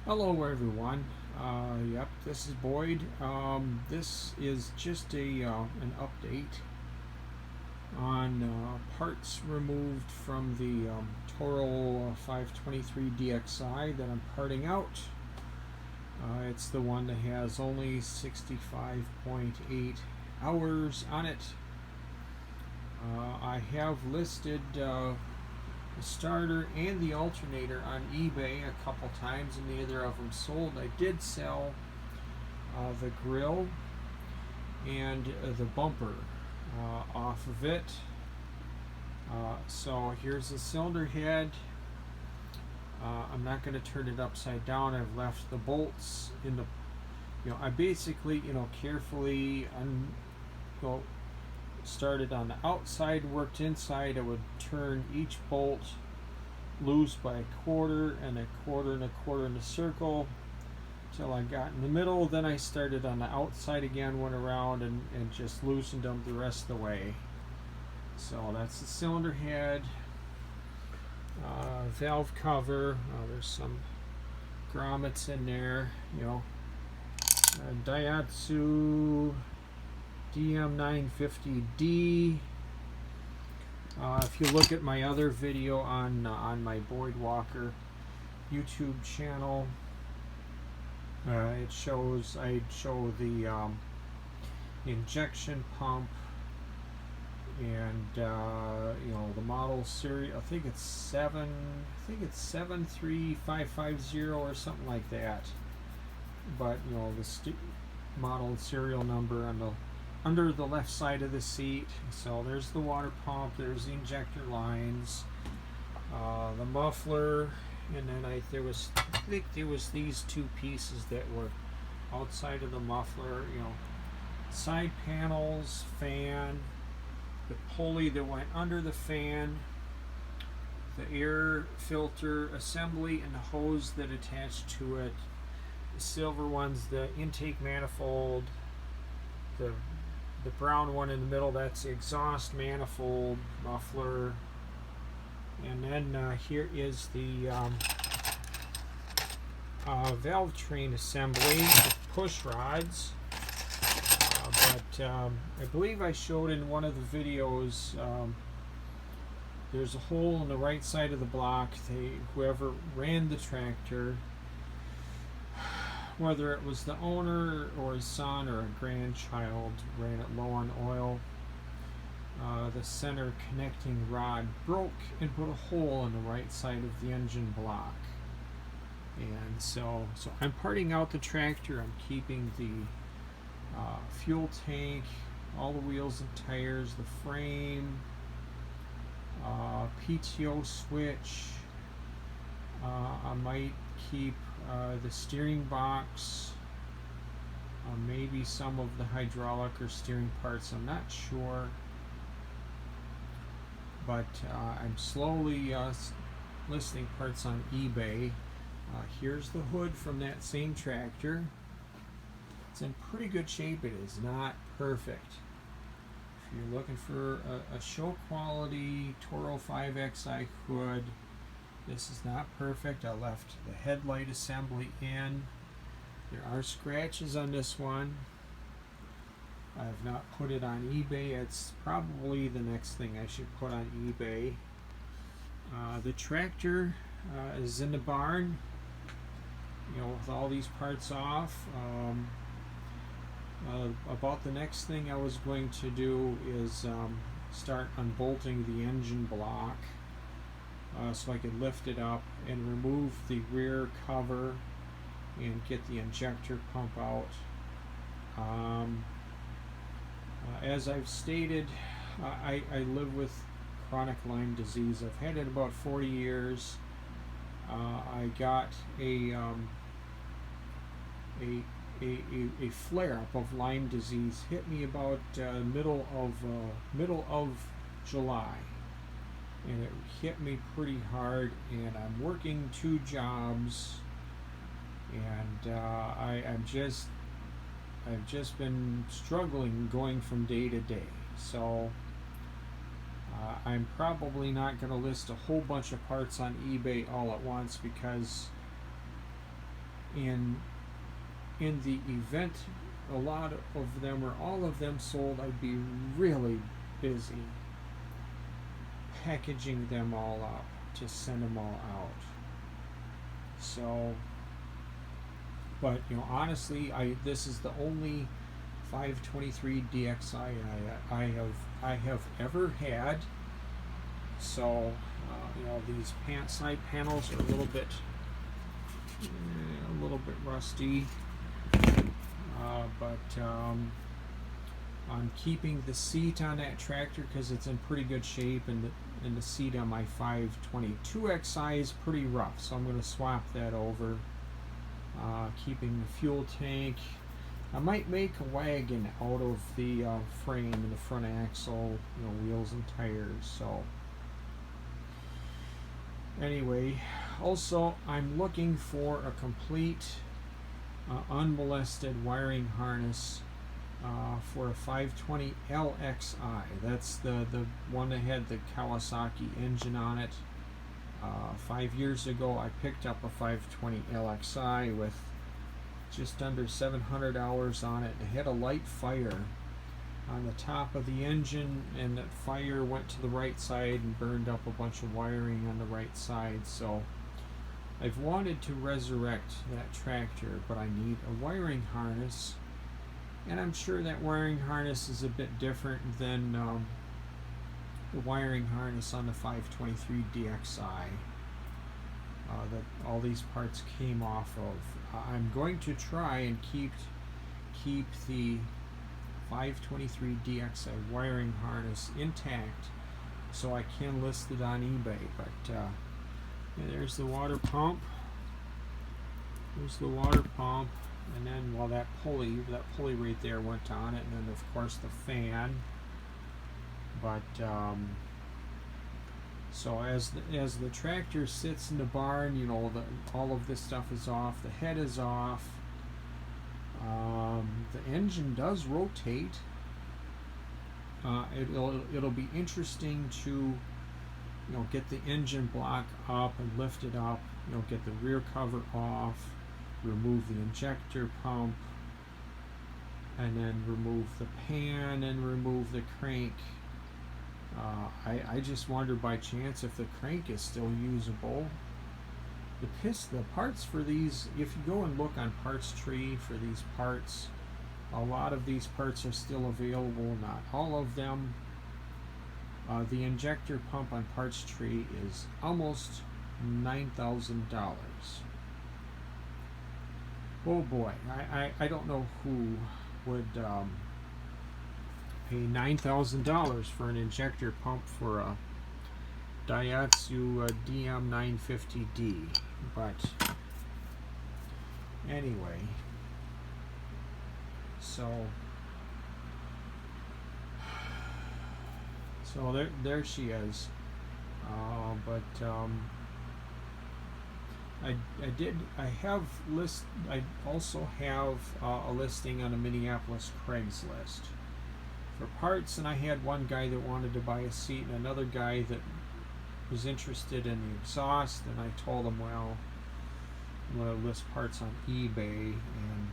Hello everyone. Yep, this is Boyd. This is just an update on parts removed from the Toro 523 DXi that I'm parting out. It's the one that has only 65.8 hours on it. I have listed the starter and the alternator on eBay a couple times, and neither of them sold. I did sell the grill and the bumper off of it. So here's the cylinder head. I'm not going to turn it upside down. I've left the bolts in the, I basically, carefully started on the outside, worked inside. I would turn each bolt loose by a quarter and a quarter and a quarter in a circle till I got in the middle. Then I started on the outside again, went around and just loosened them the rest of the way. So that's the cylinder head. Valve cover. There's some grommets in there. Daihatsu DM950D. If you look at my other video on my Boyd Walker YouTube channel, I show the injection pump and the model serial. I think it's 73550 or something like that. But the model and serial number on the under the left side of the seat. So there's the water pump, there's the injector lines, the muffler, and then I think there was these two pieces that were outside of the muffler, side panels, fan, the pulley that went under the fan, the air filter assembly, and the hose that attached to it. The silver one's the intake manifold. The brown one in the middle, that's the exhaust manifold, muffler. And then here is the valve train assembly with push rods. But I believe I showed in one of the videos, there's a hole in the right side of the block. Whoever ran the tractor, whether it was the owner or his son or a grandchild, ran it low on oil. The center connecting rod broke and put a hole in the right side of the engine block. And so I'm parting out the tractor. I'm keeping the fuel tank, all the wheels and tires, the frame, PTO switch. I might keep the steering box, maybe some of the hydraulic or steering parts, I'm not sure. But I'm slowly listing parts on eBay. Here's the hood from that same tractor. It's in pretty good shape. It is not perfect. If you're looking for a show quality Toro 5XI hood, this is not perfect. I left the headlight assembly in. There are scratches on this one. I have not put it on eBay. It's probably the next thing I should put on eBay. The tractor is in the barn, with all these parts off. About the next thing I was going to do is start unbolting the engine block. So I could lift it up and remove the rear cover and get the injector pump out. As I've stated, I live with chronic Lyme disease. I've had it about 40 years. I got a flare-up of Lyme disease. Hit me about middle of July. And it hit me pretty hard, and I'm working 2 jobs, and I've just been struggling going from day to day. So I'm probably not going to list a whole bunch of parts on eBay all at once, because and in the event a lot of them or all of them sold, I'd be really busy packaging them all up to send them all out. So, but you know, honestly, this is the only 523 DXI I have ever had. So you know, these side panels are a little bit rusty, but I'm keeping the seat on that tractor because it's in pretty good shape, and the seat on my 522XI is pretty rough, so I'm going to swap that over. Keeping the fuel tank. I might make a wagon out of the frame and the front axle, you know, wheels and tires. So anyway, also I'm looking for a complete unmolested wiring harness for a 520 LXI. That's the one that had the Kawasaki engine on it. 5 years ago I picked up a 520 LXI with just under 700 hours on it. It had a light fire on the top of the engine, and that fire went to the right side and burned up a bunch of wiring on the right side. So I've wanted to resurrect that tractor, but I need a wiring harness, and I'm sure that wiring harness is a bit different than the wiring harness on the 523 DXI that all these parts came off of. I'm going to try and keep the 523 DXI wiring harness intact so I can list it on eBay. But yeah, there's the water pump. There's the water pump, and then well, that pulley right there went on it, and then of course the fan. But so as the tractor sits in the barn, you know, all of this stuff is off. The head is off. The engine does rotate. It'll be interesting to, you know, get the engine block up and lift it up. You know, get the rear cover off, remove the injector pump, and then remove the pan and remove the crank. I just wonder by chance if the crank is still usable. The parts for these, if you go and look on Parts Tree for these parts, a lot of these parts are still available, not all of them. The injector pump on Parts Tree is almost $9,000. Oh boy, I don't know who would pay $9,000 for an injector pump for a Daihatsu DM950D, but anyway, so there she is. I also have a listing on a Minneapolis Craigslist for parts, and I had one guy that wanted to buy a seat and another guy that was interested in the exhaust, and I told him, well, I'm going to list parts on eBay, and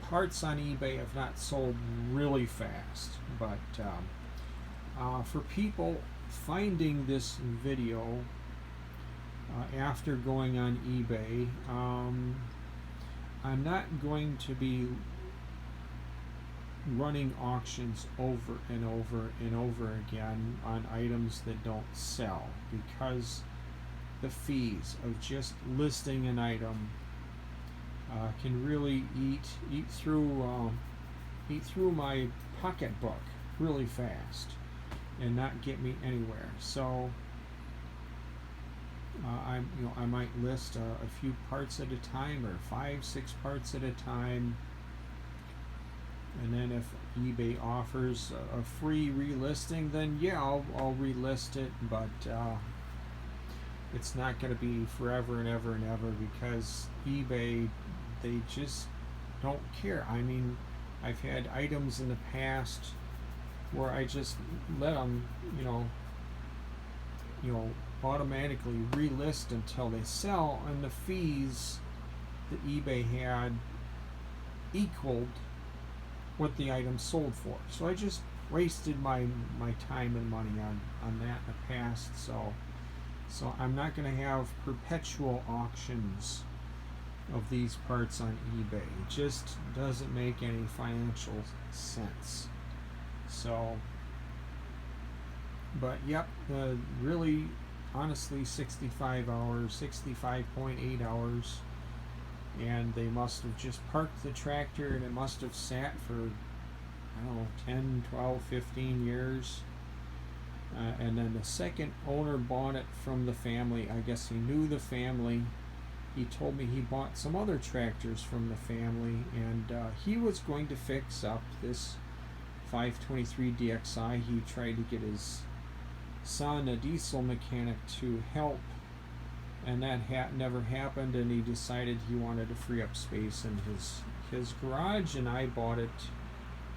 parts on eBay have not sold really fast, but for people finding this video after going on eBay, I'm not going to be running auctions over and over and over again on items that don't sell, because the fees of just listing an item can really eat through my pocketbook really fast and not get me anywhere. So I might list a few parts at a time, or 5-6 parts at a time, and then if eBay offers a free relisting, then yeah, I'll relist it, but it's not going to be forever and ever and ever, because eBay, they just don't care. I mean, I've had items in the past where I just let them, automatically relist until they sell, and the fees that eBay had equaled what the item sold for. So I just wasted my time and money on that in the past. So I'm not going to have perpetual auctions of these parts on eBay. It just doesn't make any financial sense. So, but yep, really, honestly, 65 hours, 65.8 hours, and they must have just parked the tractor, and it must have sat for, I don't know, 10, 12, 15 years. And then the second owner bought it from the family. I guess he knew the family. He told me he bought some other tractors from the family, and he was going to fix up this 523 DXi. He tried to get his son, a diesel mechanic, to help, and that never happened, and he decided he wanted to free up space in his garage, and I bought it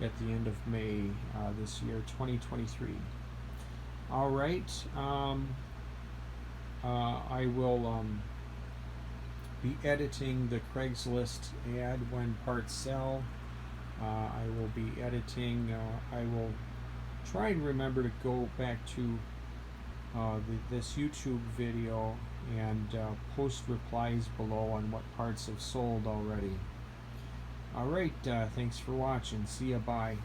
at the end of May this year, 2023. All right, I will be editing the Craigslist ad when parts sell. I will be editing, I will try and remember to go back to this YouTube video and post replies below on what parts have sold already. Alright, thanks for watching. See ya, bye.